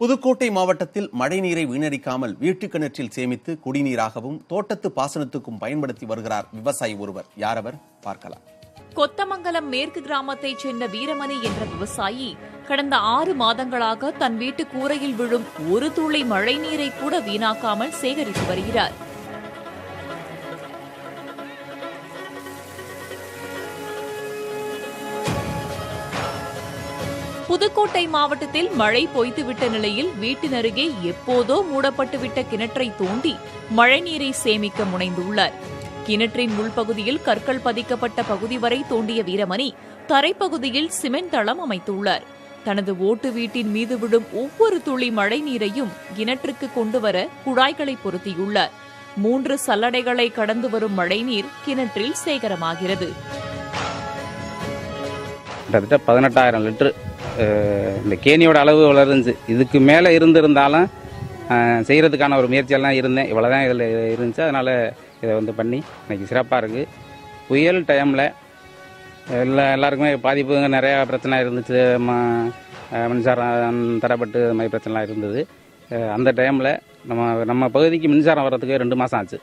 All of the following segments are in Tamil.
புதுக்கோட்டை மாவட்டத்தில் மழைநீரை வீணடிக்காமல் வீட்டுக் கிணற்றில் சேமித்து குடிநீராகவும் தோட்டத்து பாசனத்துக்கும் பயன்படுத்தி வருகிறார் விவசாயி ஒருவர். யாரவர் பார்க்கலாம். கொத்தமங்கலம் மேற்கு கிராமத்தைச் சேர்ந்த வீரமணி என்ற விவசாயி கடந்த 6 மாதங்களாக தன் வீட்டு கூரையில் விழும் ஒரு துளி மழைநீரை கூட வீணாக்காமல் சேகரித்து வருகிறார். புதுக்கோட்டை மாவட்டத்தில் மழை பொய்த்துவிட்ட நிலையில் வீட்டின் அருகே எப்போதோ மூடப்பட்டுவிட்ட கிணற்றை தோண்டி மழைநீரை சேமிக்க முனைந்துள்ளார். கிணற்றின் உள்பகுதியில் கற்கள் பதிக்கப்பட்ட பகுதி வரை தோண்டிய வீரமணி தரைப்பகுதியில் சிமெண்ட் தளம் அமைத்துள்ளார். தனது ஓட்டு வீட்டின் மீது விடும் ஒவ்வொரு துளி மழை நீரையும் கிணற்றுக்கு கொண்டுவர குழாய்களை பொருத்தியுள்ளார். 3 சல்லடைகளை கடந்து வரும் மழைநீர் கிணற்றில் சேகரமாகிறது. 18,000 லிட்டர் இந்த கேணியோட அளவு வளர்ந்துச்சு. இதுக்கு மேலே இருந்திருந்தாலும் செய்கிறதுக்கான ஒரு முயற்சியெல்லாம் இருந்தேன். இவ்வளோதான் இதில் இருந்துச்சு. அதனால் இதை பண்ணி இன்றைக்கி சிறப்பாக இருக்குது. புயல் டைமில் எல்லாருக்குமே பாதிப்பு, நிறையா பிரச்சனை இருந்துச்சு. மின்சாரம் தரப்பட்டு இது மாதிரி பிரச்சனைலாம் இருந்தது. அந்த டைமில் நம்ம பகுதிக்கு மின்சாரம் வர்றதுக்கு 2 மாதம் ஆச்சு.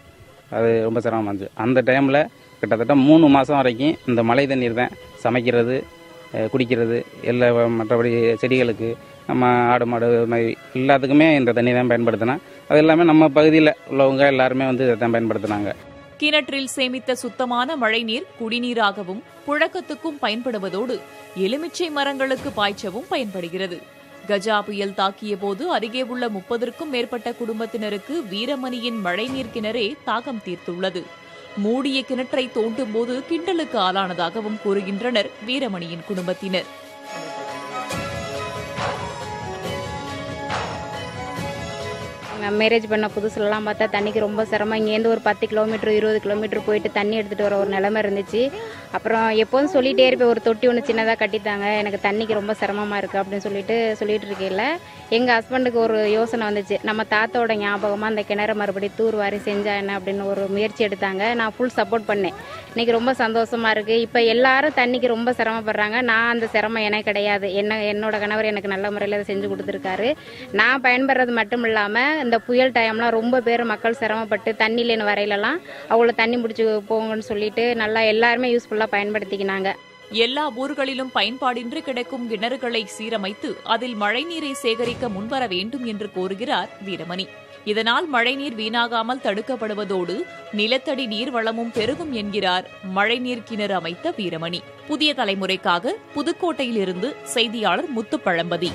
அது ரொம்ப சிரமமாக இருந்துச்சு. அந்த டைமில் கிட்டத்தட்ட 3 மாதம் வரைக்கும் இந்த மழை தண்ணீர் தான் சமைக்கிறது, குடிக்கிறது, மற்றபடி செடிகளுக்கு, நம்ம ஆடு மாடு மாதிரி எல்லாத்துக்குமே இந்த தண்ணி தான் பயன்படுத்தினேன். அது எல்லாமே நம்ம பகுதியில் உள்ளவங்க எல்லாருமே இதை தான் பயன்படுத்தினாங்க. கிணற்றில் சேமித்த சுத்தமான மழைநீர் குடிநீராகவும் புழக்கத்துக்கும் பயன்படுவதோடு எலுமிச்சை மரங்களுக்கு பாய்ச்சவும் பயன்படுகிறது. கஜா புயல் தாக்கிய போது அருகே உள்ள 30க்கும் மேற்பட்ட குடும்பத்தினருக்கு வீரமணியின் மழைநீர் கிணறே தாகம் தீர்த்துள்ளது. மூடிய கிணற்றை தோண்டும் போது கிண்டலுக்கு ஆளானதாகவும் கூறுகின்றனர் வீரமணியின் குடும்பத்தினர். மேரேஜ் பண்ண புதுசுலலாம் பார்த்தா தண்ணிக்கு ரொம்ப சிரமம். இங்கேருந்து ஒரு 10 கிலோமீட்டர் 20 கிலோமீட்டர் போயிட்டு தண்ணி எடுத்துகிட்டு வர ஒரு நிலைமை இருந்துச்சு. அப்புறம் எப்போதும் சொல்லிகிட்டே இருப்பேன், ஒரு தொட்டி ஒன்று சின்னதாக கட்டித்தாங்க, எனக்கு தண்ணிக்கு ரொம்ப சிரமமாக இருக்குது அப்படின்னு சொல்லிட்டு இருக்கையில் எங்கள் ஹஸ்பண்டுக்கு ஒரு யோசனை வந்துச்சு. நம்ம தாத்தாவோட ஞாபகமாக அந்த கிணற மறுபடியும் தூர்வாரி செஞ்சா என்ன அப்படின்னு ஒரு முயற்சி எடுத்தாங்க. நான் ஃபுல் சப்போர்ட் பண்ணேன். இன்றைக்கி ரொம்ப சந்தோஷமாக இருக்குது. இப்போ எல்லாரும் தண்ணிக்கு ரொம்ப சிரமப்படுறாங்க. நான் அந்த சிரமம் எனக்கு கிடையாது. என்னோட கணவர் எனக்கு நல்ல முறையில் அதை செஞ்சு கொடுத்துருக்காரு. நான் பயன்படுறது மட்டும் இல்லாமல் இந்த புயல் டைம்லாம் ரொம்ப பேர் மக்கள் சிரமப்பட்டு தண்ணி இல்லைன்னு வரையிலலாம் அவ்வளோ தண்ணி முடிச்சு போங்கன்னு சொல்லிட்டு நல்லா எல்லாருமே யூஸ்ஃபுல்லாக பயன்படுத்திக்கினாங்க. எல்லா ஊர்களிலும் பயன்பாடின்றி கிடக்கும் கிணறுகளை சீரமைத்து அதில் மழைநீரை சேகரிக்க முன்வர வேண்டும் என்று கோருகிறார் வீரமணி. இதனால் மழைநீர் வீணாகாமல் தடுக்கப்படுவதோடு நிலத்தடி நீர் வளமும் பெருகும் என்கிறார் மழைநீர் கிணறு அமைத்த வீரமணி. புதிய தலைமுறைக்காக புதுக்கோட்டையிலிருந்து செய்தியாளர் முத்துப்பழம்பதி.